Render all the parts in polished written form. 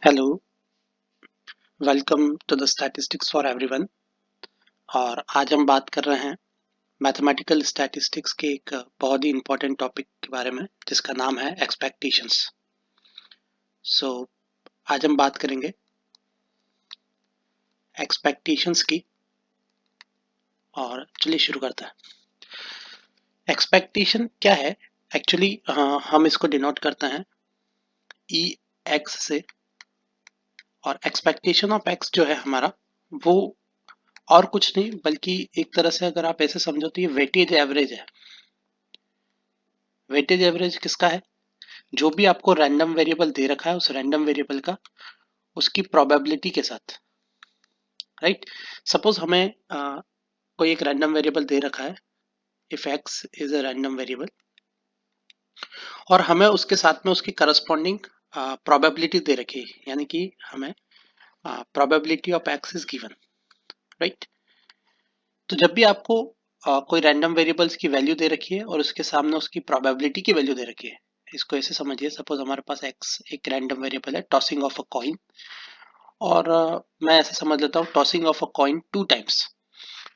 Hello, welcome to the statistics for everyone. और आज हम बात कर रहे हैं मैथमेटिकल स्टैटिस्टिक्स के एक बहुत ही इम्पोर्टेंट टॉपिक के बारे में जिसका नाम है एक्सपेक्टेशंस। सो आज हम बात करेंगे एक्सपेक्टेशंस की और चलिए शुरू करते हैं। एक्सपेक्टेशन क्या है? एक्चुअली हम इसको डिनोट करते हैं ई एक्स से, और एक्सपेक्टेशन ऑफ एक्स जो है हमारा वो और कुछ नहीं बल्कि एक तरह से अगर आप ऐसे समझो तो ये वेटेज एवरेज है। वेटेज एवरेज किसका है? जो भी आपको रैंडम वेरिएबल दे रखा है उस रैंडम वेरिएबल का उसकी प्रोबेबिलिटी के साथ, राइट। सपोज हमें कोई एक रैंडम वेरिएबल दे रखा है, if x is a random variable, और हमें उसके साथ में उसकी करस्पॉन्डिंग प्रोबेबिलिटी दे रखी है, यानी कि हमें probability of X is given, right. तो जब भी आपको कोई रैंडम वेरिएबल्स की वैल्यू दे रखी है और उसके सामने उसकी प्रोबेबिलिटी की वैल्यू दे रखी है, इसको ऐसे समझिए, सपोज हमारे पास एक्स एक रैंडम वेरिएबल है, टॉसिंग ऑफ अ कॉइन, और मैं ऐसे समझ लेता हूँ tossing of a coin 2 times.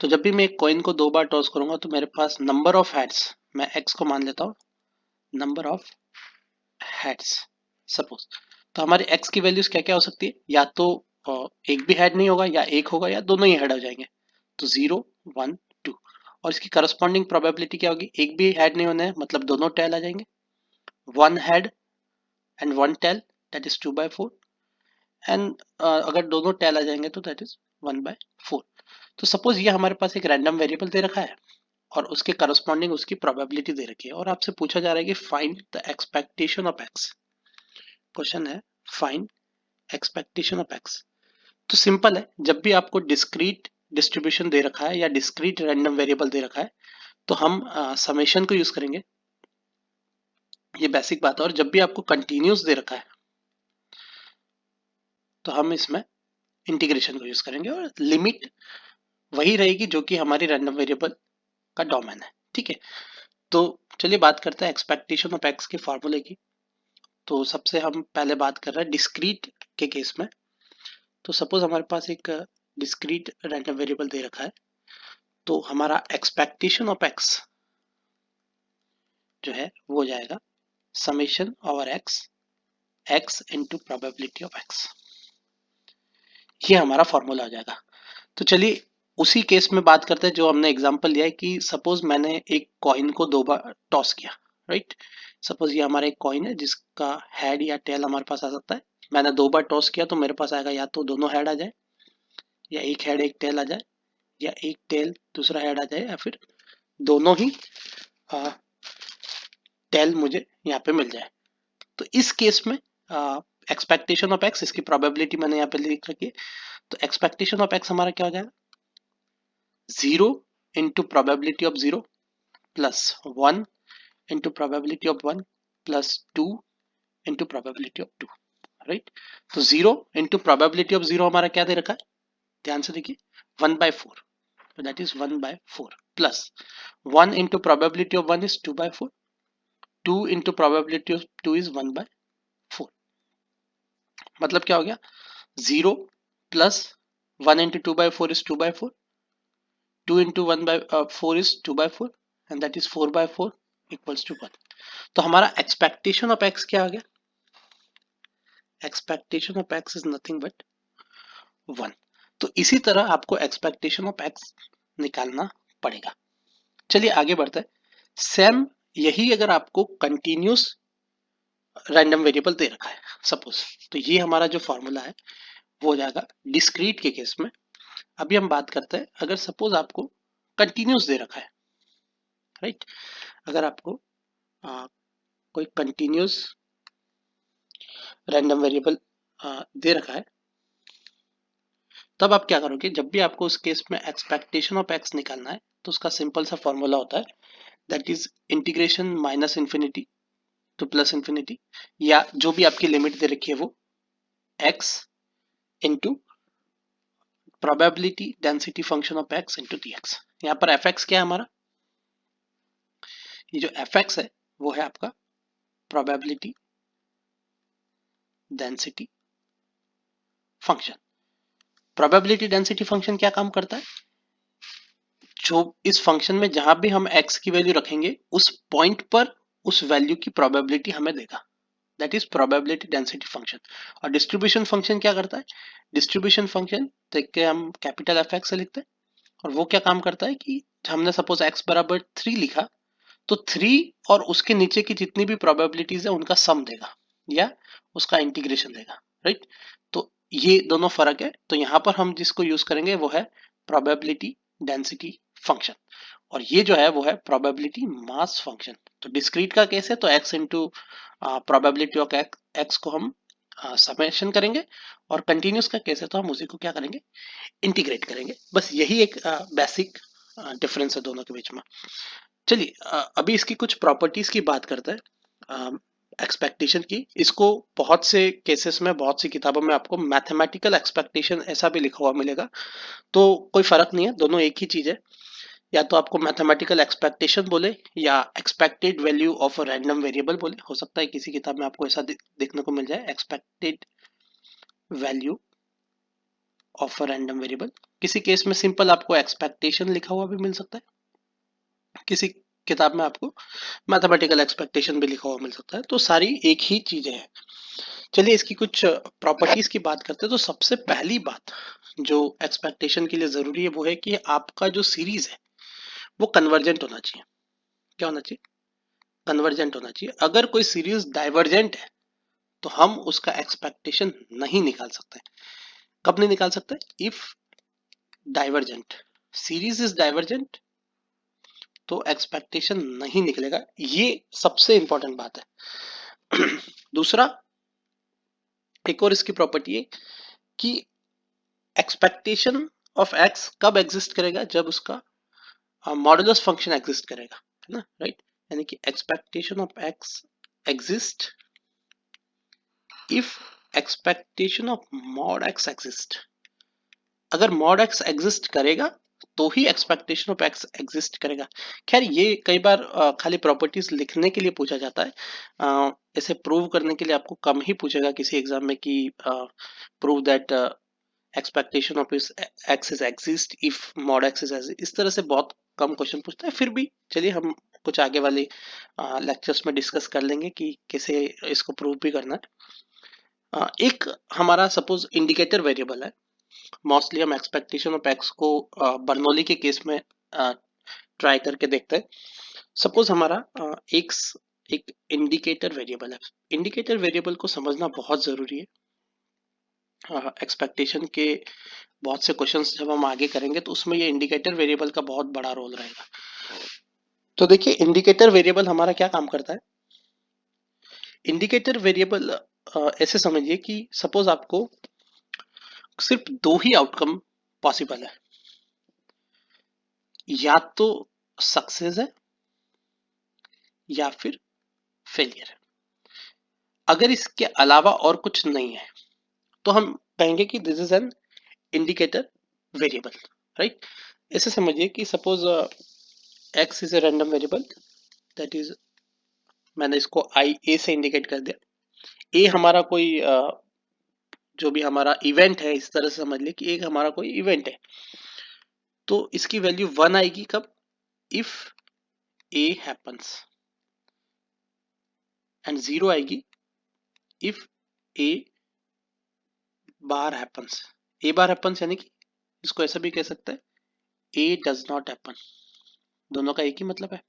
तो जब भी मैं एक कॉइन को 2 बार टॉस करूंगा तो मेरे पास नंबर ऑफ हेड्स, मैं एक्स को मान लेता हूँ नंबर ऑफ हेड्स, सपोज। तो हमारे एक्स की वैल्यूज क्या क्या हो सकती है? या तो एक भी हेड नहीं होगा, या एक होगा, या दोनों ही हेड हो जाएंगे। तो 0, 1, 2। और इसकी करस्पॉन्डिंग प्रोबेबिलिटी क्या होगी? एक भी हेड नहीं होने मतलब दोनों टेल आ जाएंगे। 1 head and 1 tail, that is 2/4। And अगर दोनों टेल आ जाएंगे तो दैट इज 1/4। तो सपोज ये हमारे पास एक रैंडम वेरिएबल दे रखा है और उसके करस्पॉन्डिंग उसकी प्रोबेबिलिटी दे रखी है, और आपसे पूछा जा रहा है कि find the expectation of x. Question है फाइंड एक्सपेक्टेशन ऑफ एक्स। तो सिंपल है, जब भी आपको डिस्क्रीट डिस्ट्रीब्यूशन दे रखा है या डिस्क्रीट रैंडम वेरिएबल दे रखा है तो हम समेशन को यूज करेंगे, ये बेसिक बात है। और जब भी आपको कंटिन्यूस दे रखा है तो हम इसमें इंटीग्रेशन को यूज करेंगे, और लिमिट वही रहेगी जो कि हमारी रैंडम वेरिएबल का डोमेन है, ठीक है। तो चलिए बात करते हैं एक्सपेक्टेशन ऑफ एक्स के फॉर्मूले की। तो सबसे हम पहले बात कर रहे हैं डिस्क्रीट के केस में। तो सपोज हमारे पास एक डिस्क्रीट रैंडम वेरिएबल दे रखा है, तो हमारा एक्सपेक्टेशन ऑफ एक्स जो है वो हो जाएगा summation over x, x into probability of x. ये हमारा फॉर्मूला हो जाएगा। तो चलिए उसी केस में बात करते हैं जो हमने एग्जांपल लिया है कि सपोज मैंने एक कॉइन को 2 बार टॉस किया, राइट। सपोज ये हमारा एक कॉइन है जिसका हेड या टेल हमारे पास आ सकता है। मैंने 2 बार टॉस किया तो मेरे पास आएगा या तो दोनों हेड आ जाए, या एक हेड एक टेल आ जाए, या एक टेल दूसरा हेड आ जाए, या फिर दोनों ही टेल मुझे यहाँ पे मिल जाए। तो इस केस में एक्सपेक्टेशन ऑफ एक्स, इसकी प्रोबेबिलिटी मैंने यहाँ पे लिख रखी है। तो एक्सपेक्टेशन ऑफ एक्स हमारा क्या हो जाएगा? 0 into probability of 0 plus 1 into probability of 1 plus 2 into probability of 2, right. तो 0 इंटू प्रोबेबिलिटी ऑफ 0 हमारा क्या दे रखा है? ध्यान से देखिए, 1/4, तो that is 1/4 plus 1 into probability of 1 is 2/4, 2 into probability of 2 is 1/4। मतलब क्या हो गया? 0 plus 1 into 2/4 is 2/4, 2 into 1/4 is 2/4, and that is 4/4 equals to 1। तो हमारा एक्सपेक्टेशन ऑफ एक्स क्या आ गया? Expectation of X is nothing but 1। तो इसी तरह आपको एक्सपेक्टेशन ऑफ एक्स निकालना पड़ेगा। चलिए आगे बढ़ते हैं। सेम यही अगर आपको कंटिन्यूस रैंडम वेरिएबल दे रखा है सपोज, तो ये हमारा जो फॉर्मूला है वो हो जाएगा डिस्क्रीट के केस में। अभी हम बात करते हैं अगर सपोज आपको कंटिन्यूस दे रखा है, राइट। अगर आपको कोई कंटिन्यूस रैंडम वेरिएबल दे रखा है, तब आप क्या करोगे? जब भी आपको उस केस में एक्सपेक्टेशन ऑफ एक्स निकालना है तो उसका सिंपल सा फॉर्मूला होता है, that is integration minus infinity two plus infinity, या जो भी आपकी लिमिट दे रखी है वो x into probability density function of x into D x. यहाँ पर एफ एक्स क्या है हमारा? ये जो एफ एक्स है वो है आपका probability density function. Probability density function क्या काम करता है? जो इस फंक्शन में जहां भी हम x की वैल्यू रखेंगे उस पॉइंट पर उस वैल्यू की प्रोबेबिलिटी हमें देगा, that is probability density function. और डिस्ट्रीब्यूशन फंक्शन क्या करता है? डिस्ट्रीब्यूशन फंक्शन देख के हम कैपिटल एफ एक्स से लिखते हैं, और वो क्या काम करता है कि हमने सपोज x बराबर 3 लिखा, तो 3 और उसके नीचे की जितनी भी प्रोबेबिलिटीज है उनका सम देगा या उसका इंटीग्रेशन देगा, राइट? तो ये दोनों फर्क है। तो यहां पर हम जिसको यूज करेंगे वो है प्रोबेबिलिटी डेंसिटी फंक्शन, और ये जो है वो है प्रोबेबिलिटी मास फंक्शन। तो डिस्क्रीट का केस है तो x into probability of x को हम समेशन करेंगे, और कंटिन्यूस का केस है तो हम उसी को क्या करेंगे, इंटीग्रेट करेंगे। बस यही एक बेसिक डिफरेंस है दोनों के बीच में। चलिए अभी इसकी कुछ प्रॉपर्टीज की बात करते हैं एक्सपेक्टेशन की। इसको बहुत से केसेस में, बहुत सी किताबों में आपको मैथमेटिकल एक्सपेक्टेशन ऐसा भी लिखा हुआ मिलेगा, तो कोई फर्क नहीं है, दोनों एक ही चीज है। या तो आपको मैथमेटिकल एक्सपेक्टेशन बोले या expected value of a random variable बोले, हो सकता है किसी किताब में आपको ऐसा देखने को मिल जाए, expected value of a random variable. किसी केस में सिंपल आपको एक्सपेक्टेशन लिखा हुआ भी मिल सकता है, किसी किताब में आपको मैथमेटिकल एक्सपेक्टेशन भी लिखा हुआ मिल सकता है, तो सारी एक ही चीजें हैं। चलिए इसकी कुछ प्रॉपर्टीज की बात करते हैं। तो सबसे पहली बात जो एक्सपेक्टेशन के लिए जरूरी है वो है कि आपका जो सीरीज है वो कन्वर्जेंट होना चाहिए। क्या होना चाहिए? कन्वर्जेंट होना चाहिए। अगर कोई सीरीज डाइवर्जेंट है तो हम उसका एक्सपेक्टेशन नहीं निकाल सकते। कब नहीं निकाल सकते? If divergent, series is divergent तो एक्सपेक्टेशन नहीं निकलेगा, ये सबसे इंपॉर्टेंट बात है। दूसरा, एक और इसकी प्रॉपर्टी है कि एक्सपेक्टेशन ऑफ एक्स कब एग्जिस्ट करेगा? जब उसका मॉडुलस फंक्शन एग्जिस्ट करेगा, है ना, राइट? यानी कि expectation of x exist if expectation of mod x exist. अगर मॉड एक्स एग्जिस्ट करेगा तो ही एक्सपेक्टेशन ऑफ एक्स एग्जिस्ट करेगा। खैर ये कई बार खाली प्रॉपर्टीज लिखने के लिए पूछा जाता है, इसे प्रूव करने के लिए आपको कम ही पूछेगा किसी एग्जाम में कि prove that expectation of X is exist if mod x is exist. इस तरह से बहुत कम क्वेश्चन पूछता है। फिर भी चलिए हम कुछ आगे वाले लेक्चर्स में डिस्कस कर लेंगे कि कैसे इसको प्रूव भी करना है। एक हमारा सपोज इंडिकेटर वेरिएबल है, मोस्टली हम एक्सपेक्टेशन ऑफ एक्स को बर्नौली के केस में ट्राई करके देखते हैं। सपोज हमारा एक इंडिकेटर वेरिएबल है। इंडिकेटर वेरिएबल को समझना बहुत जरूरी है। एक्सपेक्टेशन के बहुत से क्वेश्चंस जब हम आगे करेंगे तो उसमें ये इंडिकेटर वेरिएबल का बहुत बड़ा रोल रहेगा। तो देखिए इंडिकेटर वेरिएबल हमारा क्या काम करता है। इंडिकेटर वेरिएबल ऐसे समझिए कि सपोज आपको सिर्फ दो ही आउटकम पॉसिबल है, या तो सक्सेस है या फिर फेलियर है। अगर इसके अलावा और कुछ नहीं है तो हम कहेंगे कि this is an indicator variable, right? ऐसे समझिए कि suppose x is a random variable, that is मैंने इसको आई ए से इंडिकेट कर दिया। ए हमारा कोई जो भी हमारा इवेंट है, इस तरह से समझ लिए कि एक हमारा कोई इवेंट है, तो इसकी वैल्यू 1 आएगी कब? इफ ए हैपन्स, एंड 0 आएगी if A bar happens. A bar happens यानी कि इसको ऐसा भी कह सकते हैं ए डज नॉट हैपन। दोनों का एक ही मतलब है।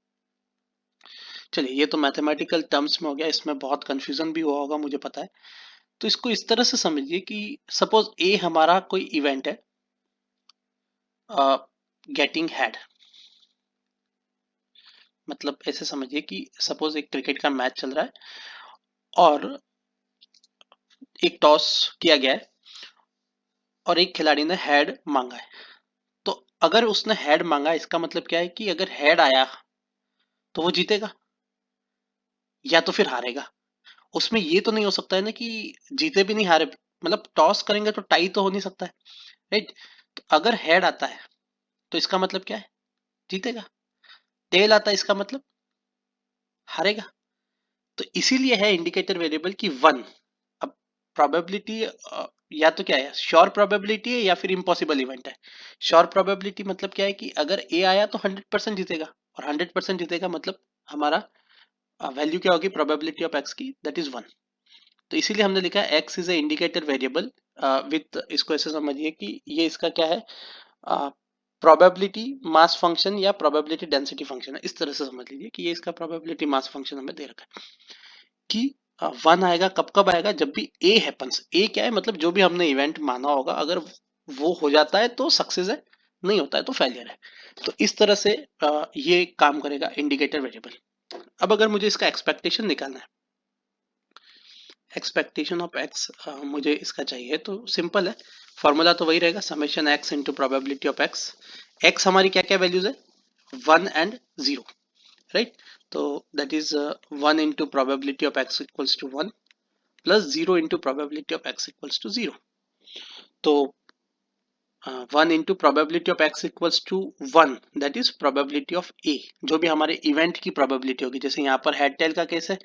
चलिए ये तो मैथमेटिकल टर्म्स में हो गया, इसमें बहुत कंफ्यूजन भी हुआ होगा मुझे पता है। तो इसको इस तरह से समझिए कि सपोज ए हमारा कोई इवेंट है, गेटिंग हेड। मतलब ऐसे समझिए कि सपोज एक क्रिकेट का मैच चल रहा है और एक टॉस किया गया है और एक खिलाड़ी ने हेड मांगा है। तो अगर उसने हेड मांगा, इसका मतलब क्या है कि अगर हेड आया तो वो जीतेगा या तो फिर हारेगा। उसमें ये तो नहीं हो सकता है ना कि जीते भी नहीं हारे, मतलब टॉस करेंगे तो टाई तो हो नहीं सकता है, राइट? तो अगर हेड आता है तो इसका मतलब क्या है? जीतेगा। टेल आता है इसका मतलब हारेगा। तो इसीलिए है इंडिकेटर वेरिएबल की 1। अब प्रोबेबिलिटी या तो क्या है, श्योर प्रोबेबिलिटी है या फिर इम्पॉसिबल इवेंट है। श्योर प्रोबेबिलिटी मतलब क्या है कि अगर ए आया तो 100% जीतेगा, और 100% जीतेगा मतलब हमारा वैल्यू क्या होगी प्रोबेबिलिटी ऑफ एक्स की, दैट इज 1। तो इसीलिए हमने लिखा है x is a indicator variable with, इसको ऐसे समझिए कि ये इसका क्या है, प्रोबेबिलिटी मास फंक्शन या प्रोबेबिलिटी डेंसिटी फंक्शन है। इस तरह से समझ लीजिए कि ये इसका प्रोबेबिलिटी मास फंक्शन हमें दे रखा है कि 1 आएगा, कब कब आएगा, जब भी ए हैपन्स। ए क्या है, मतलब जो भी हमने इवेंट माना होगा, अगर वो हो जाता है तो सक्सेस है, नहीं होता है तो फेलियर है। तो इस तरह से ये काम करेगा इंडिकेटर वेरिएबल। अब अगर मुझे इसका एक्सपेक्टेशन निकालना है, एक्सपेक्टेशन ऑफ एक्स मुझे इसका चाहिए, तो सिंपल है, फॉर्मूला तो वही रहेगा, summation X into probability of X. X हमारी क्या क्या वैल्यूज है, 1 एंड 0, राइट। तो that is 1 into probability of x equals to 1 plus 0 into probability of x equals to 0। तो 1 into probability of x equals to 1, that is probability of A, जो भी हमारे event की प्रोबेबिलिटी होगी। जैसे यहाँ पर हेड टेल का केस है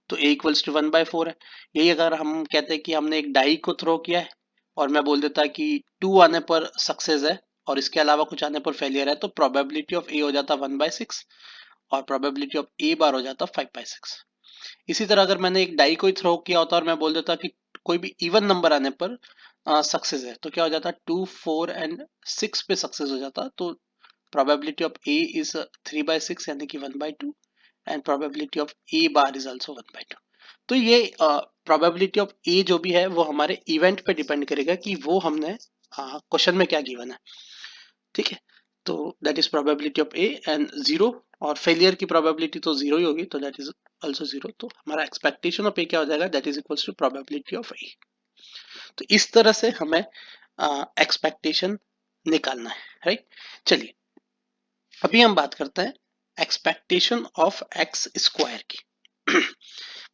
तो ए इक्वल्स टू 1/4 है। यही अगर हम कहते हैं कि हमने एक डाई को थ्रो किया है और मैं बोल देता कि 2 आने पर सक्सेस है और इसके अलावा कुछ आने पर फेलियर है, तो प्रोबेबिलिटी ऑफ ए हो जाता 1/6 और प्रोबेबिलिटी ऑफ ए बार हो जाता 5/6। इसी तरह अगर मैंने एक डाई को ही थ्रो किया होता और मैं बोल देता कि कोई भी इवन नंबर आने पर सक्सेस है, तो क्या हो जाता, 2, 4 एंड 6 पे सक्सेस हो जाता। तो प्रोबेबिलिटी ऑफ ए इज 3/6 यानी कि 1/2 and probability of A bar is also 1/2। तो ये प्रोबेबिलिटी ऑफ ए जो भी है वो हमारे इवेंट पे डिपेंड करेगा कि वो हमने क्वेश्चन में क्या गिवन है, ठीक है। तो that is probability of A and 0, और फेलियर की प्रोबेबिलिटी तो 0 ही होगी, तो दैट इज आल्सो 0। तो हमारा एक्सपेक्टेशन ऑफ ए क्या हो जाएगा, that is equals to probability of A. तो इस तरह से हमें एक्सपेक्टेशन निकालना है, राइट। चलिए अभी हम बात करते हैं एक्सपेक्टेशन ऑफ एक्स स्क्वायर की।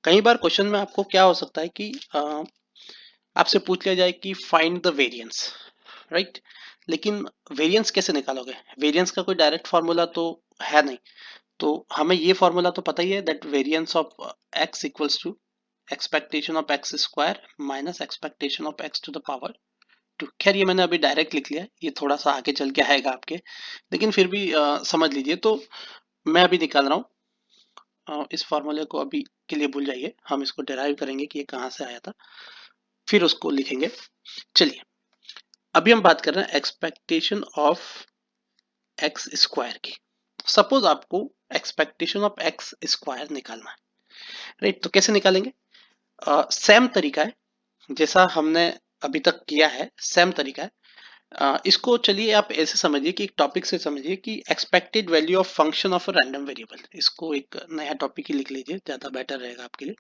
कई बार क्वेश्चन में आपको क्या हो सकता है कि आपसे पूछ लिया जाए कि फाइंड द वेरिएंस, राइट। लेकिन वेरिएंस कैसे निकालोगे, वेरिएंस का कोई डायरेक्ट फार्मूला तो है नहीं। तो हमें ये फार्मूला तो पता ही है, that variance of x equals to expectation of X square minus expectation of X to the power 2। खैर ये मैंने अभी डायरेक्ट लिख लिया है, ये थोड़ा सा आगे चल के आएगा आपके, लेकिन फिर भी समझ लीजिए। तो मैं अभी निकाल रहा हूँ, इस फार्मूले को अभी के लिए भूल जाइए, हम इसको डिराइव करेंगे कि ये कहाँ से आया था, फिर उसको लिखेंगे। चलिए अभी हम बात कर रहे हैं एक्सपेक्टेशन ऑफ एक्स स्क्वायर की। सपोज आपको एक्सपेक्टेशन ऑफ एक्स स्क्वायर निकालना है, राइट। तो कैसे निकालेंगे, सेम तरीका है जैसा हमने अभी तक किया है, सेम तरीका है। इसको चलिए आप ऐसे समझिए कि एक टॉपिक से समझिए कि expected value of function of a random variable. इसको एक नया टॉपिक ही लिख लीजिए, ज्यादा बेटर रहेगा आपके लिए।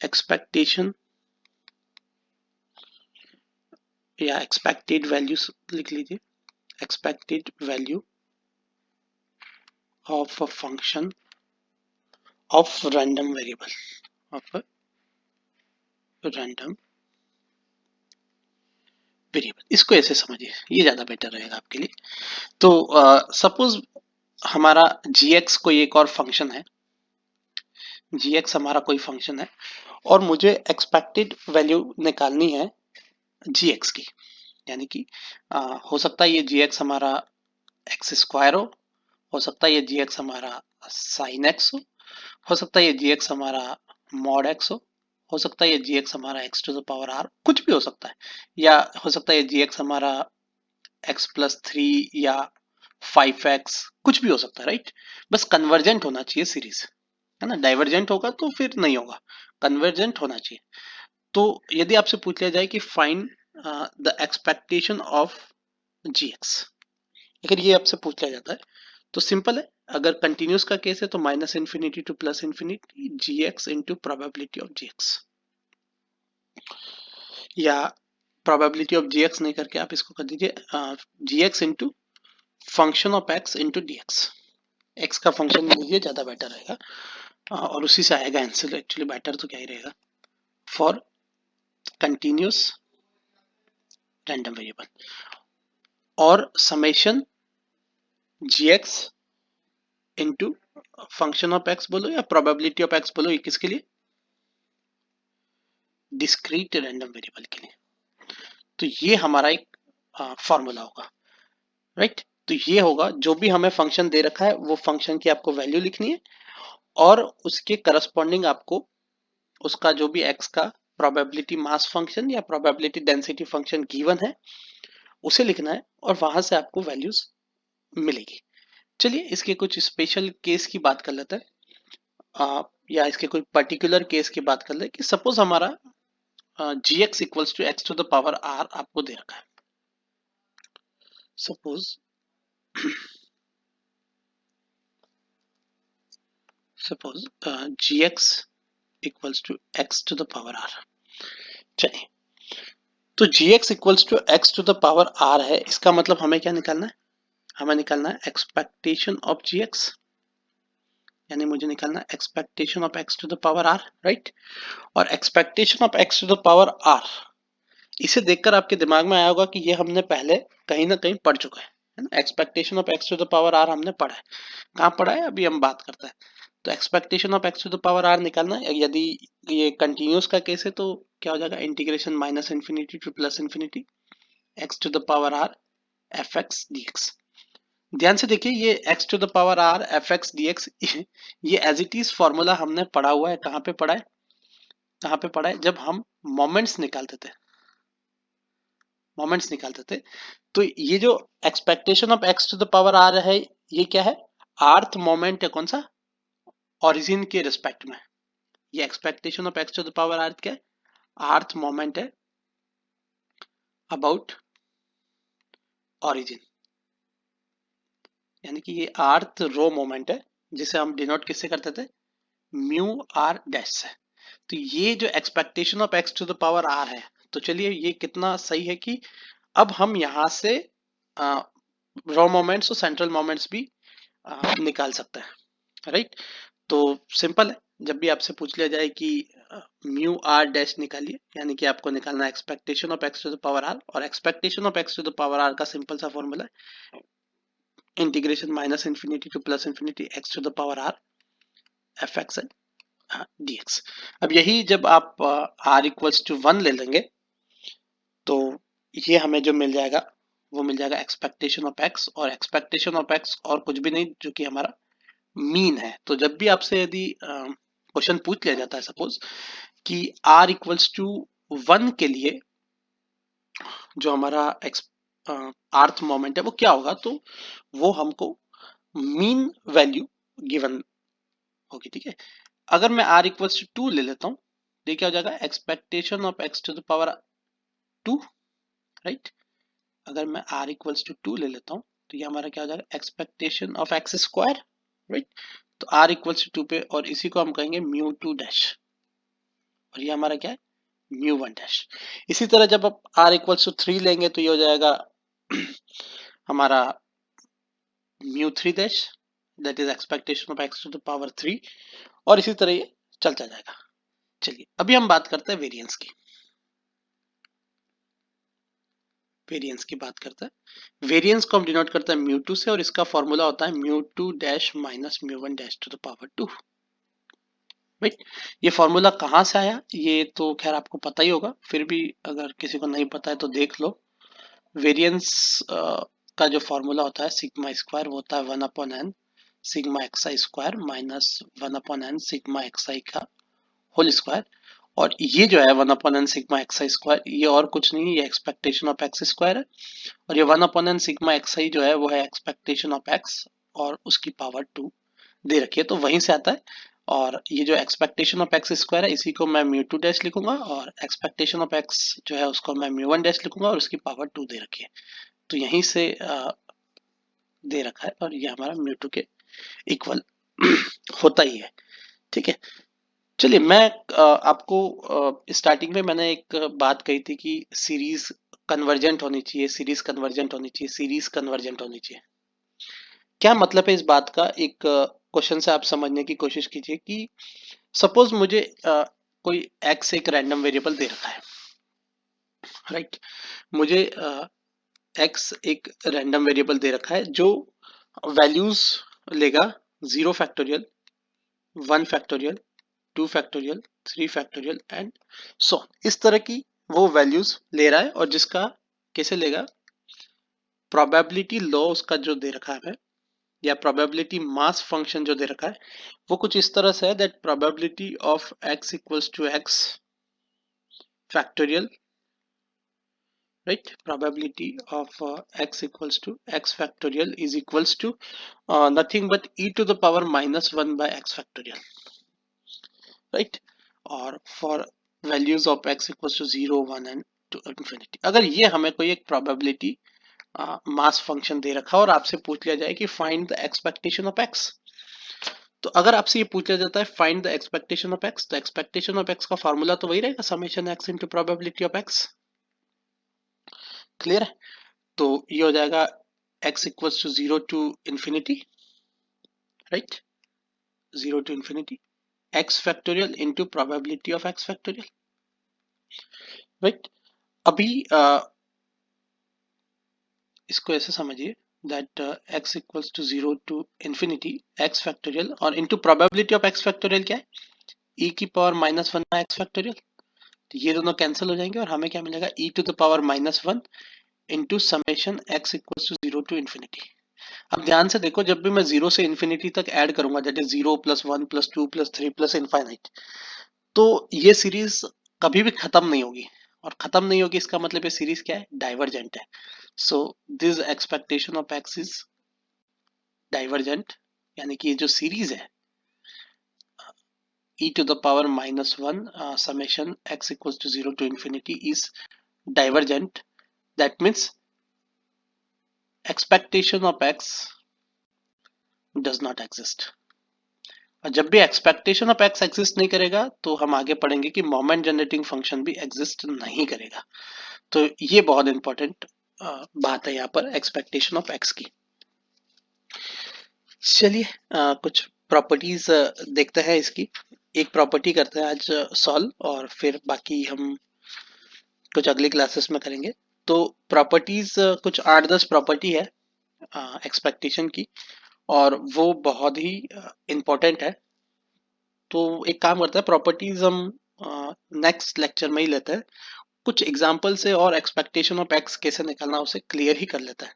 एक्सपेक्टेशन या एक्सपेक्टेड वैल्यू लिख लीजिए, expected value of a function of random variable, of a random variable. इसको ऐसे समझिए, ये ज्यादा बेटर रहेगा आपके लिए। तो सपोज हमारा gx कोई एक और फंक्शन है, gx हमारा कोई फंक्शन है और मुझे एक्सपेक्टेड वैल्यू निकालनी है gx की। यानी कि हो सकता है ये gx हमारा एक्स स्क्वायर हो सकता है ये gx हमारा साइन एक्स हो सकता है ये gx हमारा मॉड एक्स हो सकता है ये gx हमारा x to the power r, कुछ भी हो सकता है। या हो सकता है ये gx हमारा x+3 या 5x, कुछ भी हो सकता है, राइट। बस कन्वर्जेंट होना चाहिए सीरीज, है ना। डाइवर्जेंट होगा तो फिर नहीं होगा, कन्वर्जेंट होना चाहिए। तो यदि आपसे पूछ लिया जाए कि find the expectation of gx, अगर ये आपसे पूछ लिया जाता है तो सिंपल है। अगर कंटिन्यूस का केस है तो -∞ to +∞ gx into probability of gx, या प्रोबेबिलिटी ऑफ gx नहीं करके आप इसको कर दीजिए gx into function of x into dx। x का फंक्शन लीजिए, ज्यादा बेटर रहेगा, और उसी से आएगा आंसर। एक्चुअली बेटर तो क्या ही रहेगा, फॉर कंटिन्यूस रैंडम वेरिएबल, और summation gx into function of x बोलो या प्रोबेबिलिटी ऑफ x बोलो, ये किसके लिए, डिस्क्रीट रैंडम वेरिएबल के लिए। तो ये हमारा एक फॉर्मूला होगा, राइट। तो ये होगा, जो भी हमें फंक्शन दे रखा है वो फंक्शन की आपको वैल्यू लिखनी है और उसके करस्पॉन्डिंग आपको उसका जो भी x का प्रोबेबिलिटी मास फंक्शन या प्रोबेबिलिटी डेंसिटी फंक्शन गिवन है उसे लिखना है और वहां से आपको वैल्यूज मिलेगी। चलिए इसके कुछ स्पेशल केस की बात कर लेते हैं, या इसके कोई पर्टिकुलर केस की बात कर ले कि सपोज हमारा gx equals to x to the power r आपको दे रखा है। Suppose gx equals to x to the power r। चलिए, तो gx equals to x to the power r है, इसका मतलब हमें क्या निकालना है? हमें निकालना है एक्सपेक्टेशन ऑफ gx, यानी मुझे निकालना है expectation of x to the power r, right. और expectation of x to the power r, इसे देखकर आपके दिमाग में आया होगा कि ये हमने पहले कहीं ना कहीं पढ़ चुका है ना। Expectation of x to the power r हमने पढ़ा है, कहाँ पढ़ा है अभी हम बात करते हैं। तो expectation of x to the power r निकालना है। यदि ये कंटिन्यूस का केस है तो क्या हो जाएगा, integration minus infinity to plus infinity x to the power r F x D X. ध्यान से देखिए, ये x to the power r F x D X ये एज इट इज फॉर्मूला हमने पढ़ा हुआ है। कहाँ पे पढ़ा है, कहाँ पे पढ़ा है? जब हम मोमेंट्स निकालते थे, मोमेंट्स निकालते थे। तो ये जो expectation of x to the power r है, ये क्या है? आर्थ मोमेंट है, कौन सा? ओरिजिन के रिस्पेक्ट में। ये expectation of x to the power r क्या है? आर्थ मोमेंट है अबाउट ओरिजिन, यानी कि ये आर्थ रो मोमेंट है जिसे हम डिनोट किससे करते थे? म्यू आर डैश से। तो ये जो expectation of x to the power r है, तो चलिए ये कितना सही है कि अब हम यहाँ से रो मोमेंट्स और सेंट्रल मोमेंट्स भी निकाल सकते हैं, राइट। तो सिंपल है, जब भी आपसे पूछ लिया जाए कि म्यू आर डैश निकालिए, यानी कि आपको निकालना है expectation of x to the power r, और expectation of x to the power r का सिंपल सा फॉर्मूला है integration minus infinity to plus infinity x to the power r F x D x. अब यही जब आप r equals to 1 ले लेंगे तो ये हमें जो मिल जाएगा वो मिल जाएगा एक्सपेक्टेशन ऑफ x, और एक्सपेक्टेशन ऑफ x और कुछ भी नहीं जो कि हमारा मीन है। तो जब भी आपसे यदि क्वेश्चन पूछ लिया जाता है सपोज कि r इक्वल्स टू 1 के लिए जो हमारा आर्थ मोमेंट है वो क्या होगा, तो वो हमको मीन वैल्यू गिवन होगी, ठीक है। अगर मैं r इक्वल्स टू 2 ले लेता हूँ तो ये क्या हो जाएगा, expectation of x to the power 2, right. अगर मैं r इक्वल्स टू 2 ले लेता हूँ तो ये हमारा क्या हो जाएगा, expectation of x square, right. तो r इक्वल्स टू 2 पे, और इसी को हम कहेंगे म्यू 2 डैश, और ये हमारा क्या है, म्यू 1 डैश। इसी तरह जब आप r इक्वल्स टू 3 लेंगे तो ये हो जाएगा हमारा mu 3 dash, that is expectation of x to the power 3, और इसी तरह ये चलता जाएगा। चलिए अभी हम बात करते हैं वेरिएंस की, वेरिएंस की बात करते हैं। वेरिएंस को हम डिनोट करते हैं म्यू 2 से, और इसका फॉर्मूला होता है mu 2 dash minus mu 1 dash to the power 2, right. ये फॉर्मूला कहाँ से आया ये तो खैर आपको पता ही होगा, फिर भी अगर किसी को नहीं पता है तो देख लो। वेरिएंस का जो फॉर्मूला होता है सिग्मा स्क्वायर, वो होता है 1 upon n sigma x i square minus 1 upon n sigma x i का होल स्क्वायर। और ये जो है 1 upon n sigma x i square, ये और कुछ नहीं है, ये एक्सपेक्टेशन ऑफ एक्स स्क्वायर है। और ये 1 अपॉन एन सिग्मा एक्सआई जो है वो है एक्सपेक्टेशन ऑफ एक्स और उसकी पावर 2 दे रखी है, तो वहीं से आता है। और ये जो एक्सपेक्टेशन ऑफ एक्स स्क्वायर है इसी को मैं म्यू 2 डैश लिखूंगा, और एक्सपेक्टेशन ऑफ एक्स जो है उसको मैं म्यू 1 डैश लिखूंगा, और उसकी पावर 2 दे रखी है। तो यहीं से दे रखा है, और ये हमारा म्यू 2 के इक्वल होता ही है, ठीक है। चलिए मैं आपको स्टार्टिंग में मैंने एक बात कही थी कि सीरीज कन्वर्जेंट होनी चाहिए, सीरीज कन्वर्जेंट होनी चाहिए, सीरीज कन्वर्जेंट होनी चाहिए। क्या मतलब है इस बात का, एक क्वेश्चन से आप समझने की कोशिश कीजिए कि सपोज मुझे कोई x एक रैंडम वेरिएबल दे रखा है, राइट। मुझे x एक रैंडम वेरिएबल दे रखा है जो वैल्यूज लेगा 0 factorial, 1 factorial, 2 factorial, 3 factorial and so इस तरह की वो वैल्यूज ले रहा है, और जिसका कैसे लेगा, प्रोबेबिलिटी लॉ उसका जो दे रखा है या प्रोबेबिलिटी मास फंक्शन जो दे रखा है वो कुछ इस तरह से है that probability of x equals to x factorial, right? Probability of x equals to x factorial is equals to nothing but e to the power minus 1 by x factorial, right? और for values of x equals to 0 1 and to infinity, अगर ये हमें कोई एक probability mass function दे रखा और आपसे पूछ लिया जाए कि find the expectation of x, तो अगर आपसे ये पूछ लिया जाता है find the expectation of x, तो एक्सपेक्टेशन ऑफ एक्स का फॉर्मूला तो वही रहेगा, summation x into probability of x. Clear है? तो ये हो जाएगा x equals to 0 to infinity, right, 0 to infinity x factorial into probability of x factorial, right. अभी इसको ऐसे समझिए that x equals to 0 to infinity x factorial और into probability of x factorial क्या है, e की power minus 1 by x factorial, तो ये दोनों कैंसिल हो जाएंगे और हमें क्या मिलेगा, e to the power minus 1 into summation x equals to 0 to infinity. अब ध्यान से देखो, जब भी मैं 0 से इंफिनिटी तक ऐड करूंगा, that is 0 plus 1 plus 2 plus 3 plus infinite, तो ये सीरीज कभी भी खत्म नहीं होगी, और खत्म नहीं होगी इसका मतलब ये सीरीज क्या है, डाइवर्जेंट है। So this expectation of X is divergent, यानी कि ये जो सीरीज है e to the power minus 1 summation x equals to 0 to infinity is divergent. That means expectation of x does not exist. और जब भी एक्सपेक्टेशन ऑफ एक्स एग्जिस्ट नहीं करेगा तो हम आगे पढ़ेंगे कि मोमेंट जनरेटिंग फंक्शन भी एग्जिस्ट नहीं करेगा। तो ये बहुत इंपॉर्टेंट बात है यहाँ पर एक्सपेक्टेशन ऑफ एक्स की। चलिए कुछ प्रॉपर्टीज देखते हैं इसकी, एक प्रॉपर्टी करते हैं आज सॉल्व, और फिर बाकी हम कुछ अगली क्लासेस में करेंगे। तो प्रॉपर्टीज कुछ 8-10 प्रॉपर्टी है एक्सपेक्टेशन की, और वो बहुत ही इंपॉर्टेंट है। तो एक काम करते हैं, प्रॉपर्टीज हम नेक्स्ट लेक्चर में ही लेते हैं, कुछ एग्जांपल से और एक्सपेक्टेशन ऑफ एक्स कैसे निकालना उसे क्लियर ही कर लेता है,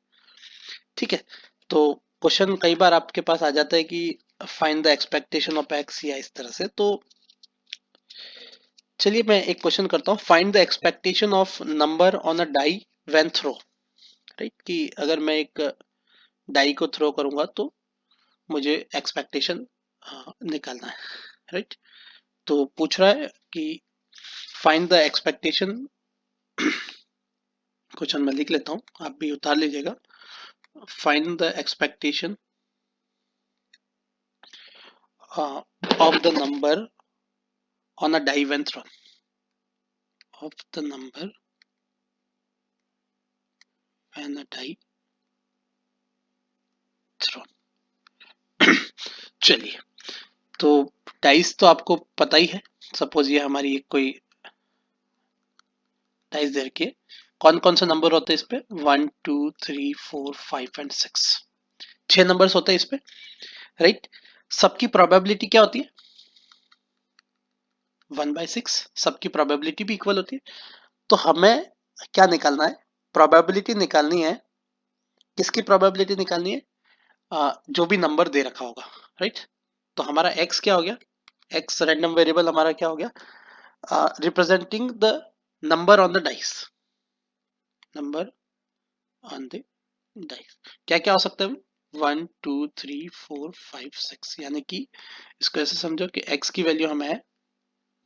ठीक है। तो क्वेश्चन कई बार आपके पास आ जाता है कि find the expectation of x या इस तरह से, तो चलिए मैं एक क्वेश्चन करता हूँ, find the expectation of number on a die when throw, right, कि अगर मैं एक डाई को थ्रो करूंगा तो मुझे एक्सपेक्टेशन निकालना है, राइट। तो पूछ रहा है कि फाइंड द एक्सपेक्टेशन, क्वेश्चन मैं लिख लेता हूँ, आप भी उतार लीजिएगा। Find the expectation of the number on a die when thrown, of the number when a die thrown। चलिए, तो डाइस तो आपको पता ही है, सपोज ये हमारी एक कोई डाइस दे रखी है, कौन कौन से नंबर होते हैं इस पे, 1 2 3 4 5 एंड 6, 6 नंबर्स होते हैं इस पे, राइट। सबकी प्रोबेबिलिटी क्या होती है, 1/6, सबकी प्रोबेबिलिटी भी इक्वल होती है। तो हमें क्या निकालना है, प्रोबेबिलिटी निकालनी है, किसकी प्रोबेबिलिटी निकालनी है, जो भी नंबर दे रखा होगा, राइट। तो हमारा x क्या हो गया, x रैंडम वेरिएबल हमारा क्या हो गया, representing the number on the dice, number on the dice क्या क्या हो सकता है, 1 2 3 4 5 6, यानी कि इसको ऐसे समझो कि x की वैल्यू हमें है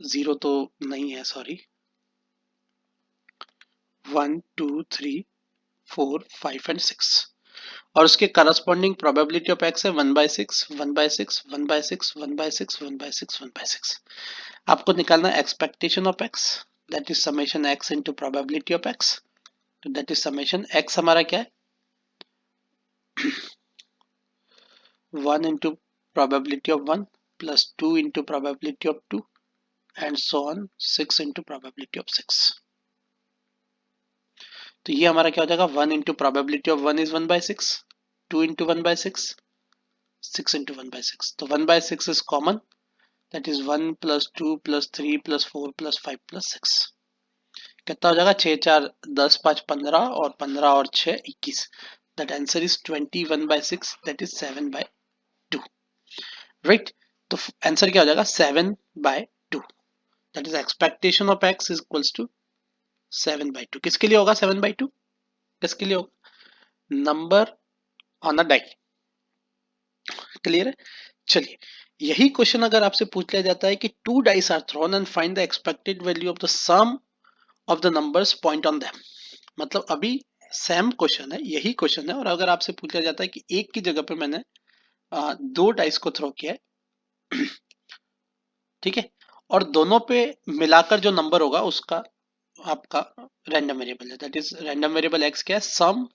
0 तो नहीं है, सॉरी, 1 2 3 4 5 एंड 6, और उसके करस्पॉन्डिंग प्रोबेबिलिटी ऑफ एक्स है 1/6 1/6 1/6 1/6 1/6 1/6। आपको निकालना है expectation of x, that is summation x into probability of x, तो दैट इज समेशन एक्स हमारा क्या है, 1 into probability of 1 plus 2 into probability of 2 and so on 6 into probability of 6। तो ये हमारा क्या हो जाएगा, 1 into probability of 1 is 1/6, 2 into 1/6, 6 into 1/6, तो 1/6 is common, that is 1 plus 2 plus 3 plus 4 plus 5 plus 6। कितना हो जाएगा? 6 4 10 5 15 और 15 और 6 21। That answer is 21/6, that is 7/2, right. तो आंसर क्या हो जाएगा? 7/2, that is expectation of x is equals to 7/2। किसके लिए होगा 7/2? किसके लिए होगा? Number on a die. Clear है? चलिए, यही क्वेश्चन अगर आपसे पूछ लिया जाता है कि 2 dice are thrown and find the expected value of the sum of the numbers point on them. मतलब अभी सेम क्वेश्चन है, यही क्वेश्चन है, और अगर आपसे पूछा जाता है कि एक की जगह पे मैंने 2 डाइस को थ्रो किया है, ठीक है, और दोनों पे मिलाकर जो नंबर होगा उसका आपका रैंडम वेरिएबल है। That is random variable X क्या है? Sum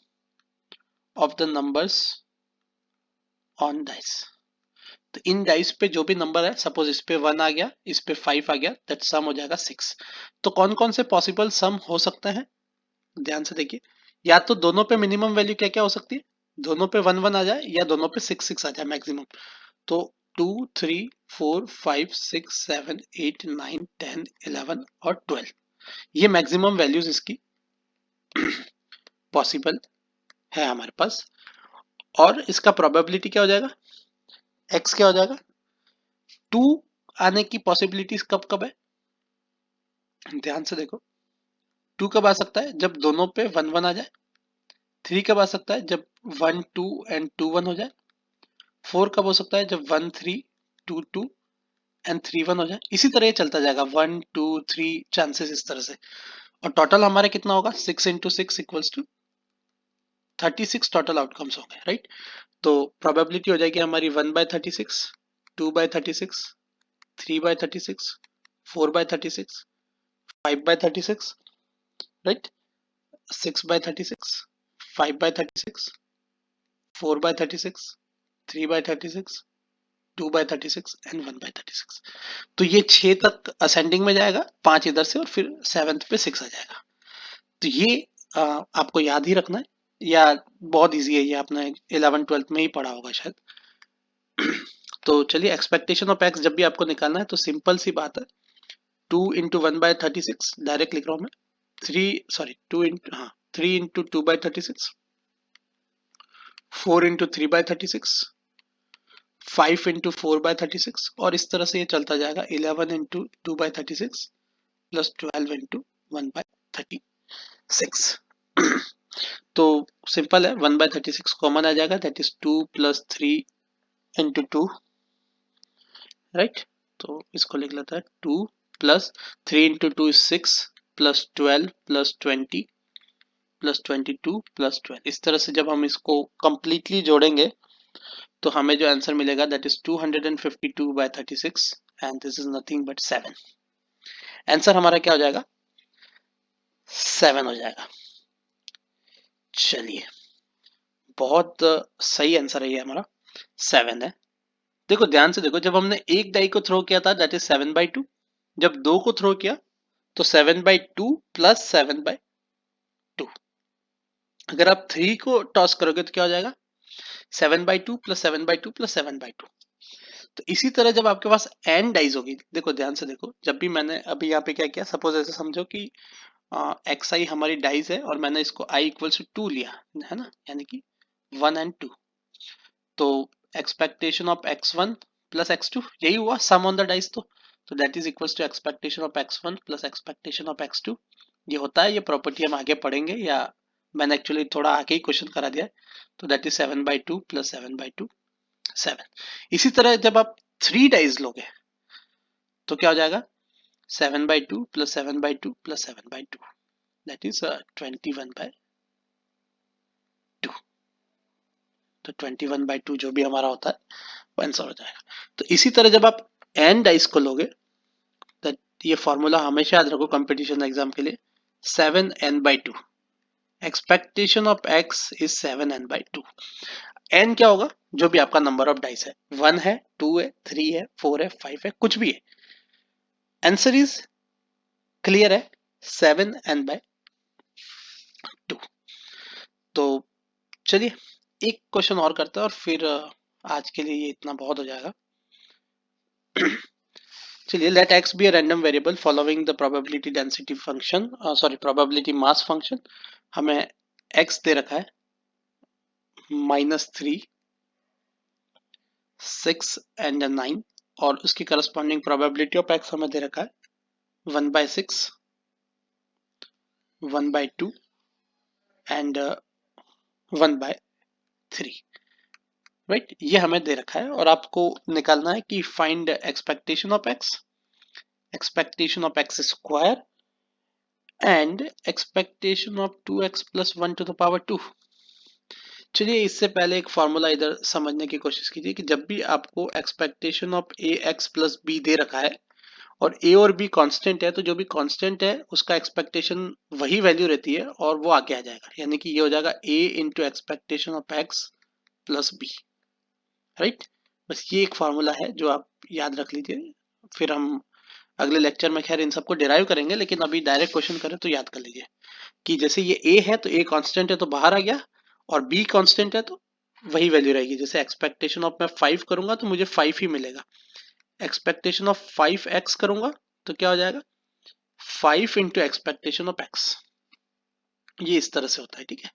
of the numbers on dice. तो इन डाइस पे जो भी नंबर है, सपोज इस पे 1 आ गया, इस पे 5 आ गया, दैट सम हो जाएगा 6। तो कौन कौन से पॉसिबल सम हो सकते हैं? ध्यान से देखिए, या तो दोनों पे मिनिमम वैल्यू क्या क्या हो सकती है? दोनों पे 1 1 आ जाए, या दोनों पे 6 6 आ जाए मैक्सिमम। तो 2 3 4 5 6 7 8 9 10 11 और 12, ये मैक्सिमम वैल्यूज इसकी पॉसिबल है हमारे पास। और इसका प्रोबेबिलिटी क्या हो जाएगा? एक्स क्या हो जाएगा? 2 आने की पॉसिबिलिटीज कब कब है? ध्यान से देखो, 2 कब आ सकता है? जब दोनों पे 1 1 आ जाए। 3 कब आ सकता है? जब 1 2 एंड 2 1 हो जाए। 4 कब हो सकता है? जब 1 3 2 2 एंड 3 1 हो जाए। इसी तरह ये चलता जाएगा, 1 2 3 चांसेस इस तरह से। और टोटल हमारे कितना होगा? 6 into 6 equals to 36 total outcomes होंगे, राइट। तो प्रोबेबिलिटी हो जाएगी हमारी 1/36, 2/36, 3/36, 4/36, 5/36, राइट, 6/36, 5/36, 4/36, 3/36, 2/36 एंड 1/36। तो ये 6 तक असेंडिंग में जाएगा, 5 इधर से, और फिर 7th पे 6 आ जाएगा। तो ये आपको याद ही रखना है, या बहुत इजी है, ये आपने 11 12th में ही पढ़ा होगा शायद। तो चलिए, एक्सपेक्टेशन ऑफ एक्स जब भी आपको निकालना है तो सिंपल सी बात है, 2 इंटू 1/36 डायरेक्ट लिख रहा हूं मैं, 2 इंटू, हाँ, 3 इंटू 2/36, 4 इंटू 3/36, 5 इंटू 4/36, और इस तरह से ये चलता जाएगा, 11 इंटू 2/36 प्लस 12 इंटू 1/36। तो सिंपल है, 1/36 कॉमन आ जाएगा, that is 2 plus 3 into 2, right. तो इसको लिख लेता है 2 plus 3 into 2 is 6 plus 12 plus 20 plus 22 plus 12। इस तरह से जब हम इसको कंप्लीटली जोड़ेंगे तो हमें जो आंसर मिलेगा that is 252/36, and this is nothing but 7। Answer हमारा क्या हो जाएगा? 7 हो जाएगा। चलिए, बहुत सही आंसर है ये हमारा, 7 है। देखो ध्यान से देखो, जब हमने एक डाई को थ्रो किया था दैट इज 7/2, जब दो को थ्रो किया तो 7/2 प्लस 7/2। अगर आप 3 को टॉस करोगे तो क्या हो जाएगा? 7/2 प्लस 7/2 प्लस 7/2। तो इसी तरह जब आपके पास एन डाइज होगी, देखो ध्यान से देखो, जब भी मैंने अभी यहाँ पे क्या किया, सपोज ऐसे समझो कि एक्स आई हमारी डाइज है और मैंने इसको आई इक्वल्स टू 2 लिया है ना, यानी कि 1 एंड 2। तो expectation of x1 plus x2, यही हुआ सम ऑन द डाइस। तो that is equals to expectation of x1 plus expectation of x2। ये होता है, ये प्रॉपर्टी हम आगे पढ़ेंगे, या मैंने एक्चुअली थोड़ा आगे ही क्वेश्चन करा दिया है। तो दैट इज 7/2 प्लस 7/2 7। इसी तरह जब आप 3 डाइज लोगे तो क्या हो जाएगा? 7/2 प्लस 7/2 प्लस 7/2, दैट इज 21/2। तो 21/2 जो भी हमारा होता है वो आंसर हो जाएगा। तो इसी तरह जब आप एन डाइस को लोगे, तो ये फॉर्मूला हमेशा याद रखो कंपटीशन एग्जाम के लिए, 7n/2। Expectation of x is 7n/2। n क्या होगा? जो भी आपका नंबर ऑफ डाइस है, 1 है, 2 है, 3 है, 4 है, 5 है, कुछ भी है। आंसर इज क्लियर है, 7n/2। तो चलिए, एक क्वेश्चन और करते हैं और फिर आज के लिए ये इतना बहुत हो जाएगा। चलिए, let x be a random variable following the probability density function, sorry probability mass function. हमें x दे रखा है -3, 6 एंड 9, और उसकी करस्पॉन्डिंग प्रोबेबिलिटी ऑफ x हमें दे रखा है 1/6, 1/2 एंड 1/3। राइट, ये हमें दे रखा है और आपको निकालना है कि find expectation of x, expectation of x square and expectation of 2x plus 1 to the power 2। चलिए, इससे पहले एक फॉर्मूला इधर समझने की कोशिश कीजिए कि जब भी आपको expectation of A X plus B दे रखा है और ए और बी कांस्टेंट है, तो जो भी कांस्टेंट है उसका एक्सपेक्टेशन वही वैल्यू रहती है और वो आगे आ जाएगा, यानी कि ये हो जाएगा A into expectation of x plus B. Right, बस ये एक फॉर्मूला है जो आप याद रख लीजिए, फिर हम अगले लेक्चर में खैर इन सबको डिराइव करेंगे, लेकिन अभी डायरेक्ट क्वेश्चन करें तो याद कर लीजिए कि जैसे ये ए है तो ए कांस्टेंट है तो बाहर आ गया, और बी कांस्टेंट है तो वही वैल्यू रहेगी। जैसे एक्सपेक्टेशन ऑफ मैं 5 करूंगा तो मुझे 5 ही मिलेगा, एक्सपेक्टेशन ऑफ 5x करूंगा तो क्या हो जाएगा 5 इंटू एक्सपेक्टेशन ऑफ x। ये इस तरह से होता है, ठीक है।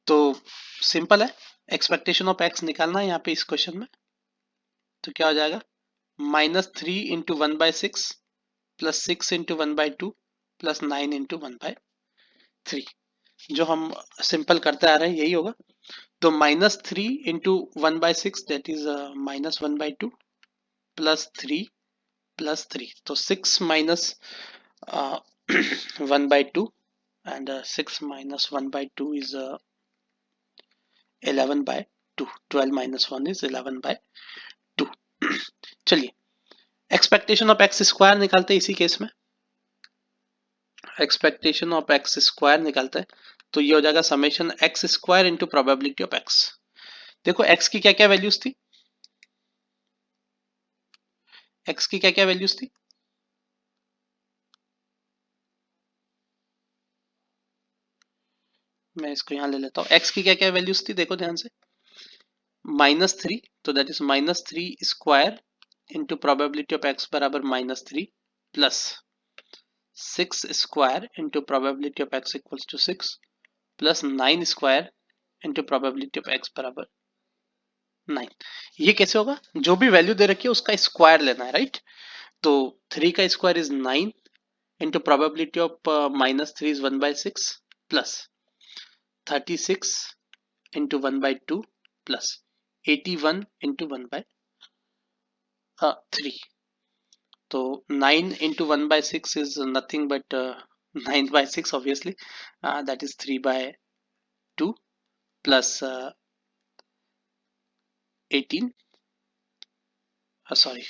तो सिंपल है, एक्सपेक्टेशन ऑफ x निकालना है यहाँ पे इस क्वेश्चन में, तो क्या हो जाएगा -3 into 1/6 plus 6 into 1/2 plus 9 into 1/3। जो हम सिंपल करते आ रहे हैं यही होगा। तो -3 into 1/6 that is -1/2 plus 3 plus 3, तो 6 minus 1/2 and 6 minus 1/2 is 11/2, 12 minus 1 is 11/2। चलिए, एक्सपेक्टेशन ऑफ एक्स स्क्वायर निकालते हैं इसी केस में, एक्सपेक्टेशन ऑफ एक्स स्क्वायर निकालते हैं तो ये हो जाएगा summation x square into probability of x. देखो एक्स की क्या क्या वैल्यूज थी, एक्स की क्या क्या वैल्यूज थी, मैं इसको यहां ले लेता हूं। एक्स की क्या क्या वैल्यूज थी देखो ध्यान से, -3, तो that is -3 square into probability of x बराबर -3 plus 6 square into probability of x equals to 6 plus 9 square into probability of x बराबर 9। ये कैसे होगा, जो भी वैल्यू दे रखी है उसका स्क्वायर लेना है, राइट। तो 3 का square is 9 into probability of -3 is 1/6 plus 36 into 1/2 plus 81 into 1/3। तो 9 into 1/6 is nothing but 9/6 obviously, that is 3/2 plus 18, sorry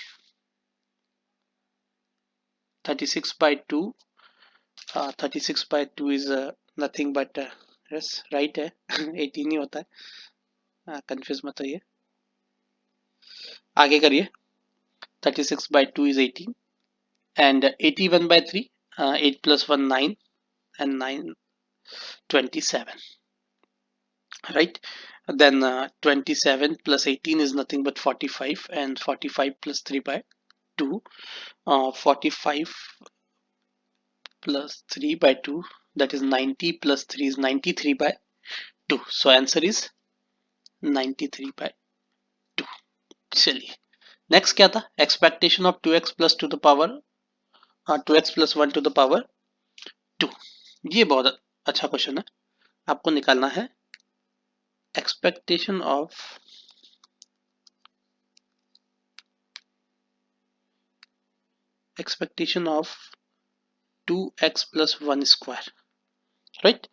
36/2, 36/2 is nothing but yes right है 18 ही होता है, कंफ्यूज मत होइए, आगे करिए। 36/2 is 18 and 81/3, 8 plus 1 9 and 9 27, right. Then 27 plus 18 is nothing but 45, and 45 plus 3/2, 45 plus 3/2, that is 90 plus 3 is 93/2, so answer is 93/2। चलिए, next क्या था, expectation of 2x plus to the power 2x plus 1 to the power 2। ये बहुत अच्छा question है, आपको निकालना है expectation of expectation of 2x plus 1 square, right.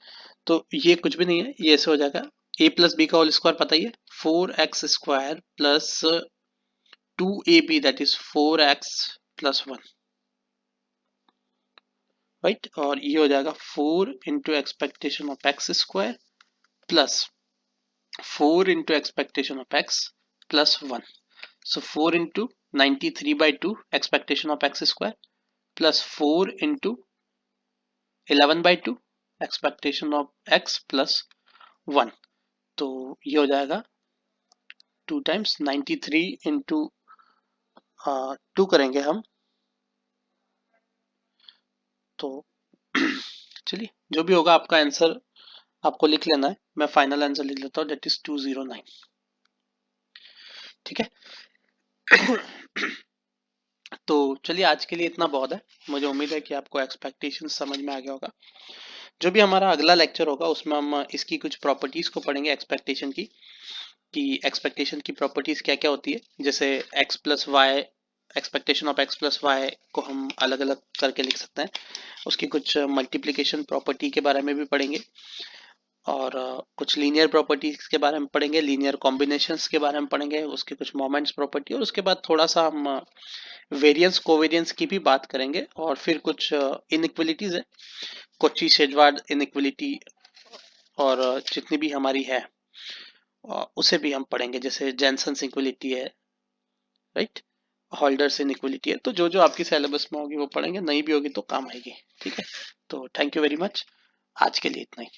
तो ये कुछ भी नहीं है, ये ऐसे हो जाएगा a प्लस बी का होल स्क्वायर पता ही है 4x square plus 2ab that is 4x plus 1, right. और ये हो जाएगा 4 into expectation of X square plus 4 into expectation of x plus 1, so 4 into 93/2 expectation of x square plus 4 into 11/2 expectation of x plus 1, तो ये हो जाएगा 2 times 93 into 2 करेंगे हम तो चलिए, जो भी होगा आपका आंसर आपको लिख लेना है। मैं फाइनल आंसर लिख लेता हूँ, दैट इज 209। ठीक है। तो चलिए, आज के लिए इतना बहुत है। मुझे उम्मीद है कि आपको एक्सपेक्टेशन समझ में आ गया होगा। जो भी हमारा अगला लेक्चर होगा उसमें हम इसकी कुछ प्रॉपर्टीज को पढ़ेंगे, एक्सपेक्टेशन की, कि एक्सपेक्टेशन की प्रॉपर्टीज क्या क्या होती है। जैसे x plus y, expectation of x plus y को हम अलग अलग करके लिख सकते हैं। उसकी कुछ मल्टीप्लिकेशन प्रॉपर्टी के बारे में भी पढ़ेंगे, और कुछ लीनियर प्रॉपर्टीज के बारे में पढ़ेंगे, लीनियर कॉम्बिनेशंस के बारे में पढ़ेंगे, उसके कुछ मोमेंट्स प्रॉपर्टी, और उसके बाद थोड़ा सा हम वेरिएंस कोवेरिएंस की भी बात करेंगे, और फिर कुछ इनइक्वलिटीज है, कोची शेजवार्ड इनइक्वलिटी, और जितनी भी हमारी है उसे भी हम पढ़ेंगे, जैसे जेनसन्स इक्वलिटी है, राइट, होल्डर्स इनइक्वलिटी है। तो जो जो आपकी सिलेबस में होगी वो पढ़ेंगे, नहीं भी होगी तो काम आएगी। ठीक है, तो थैंक यू वेरी मच, आज के लिए इतना ही।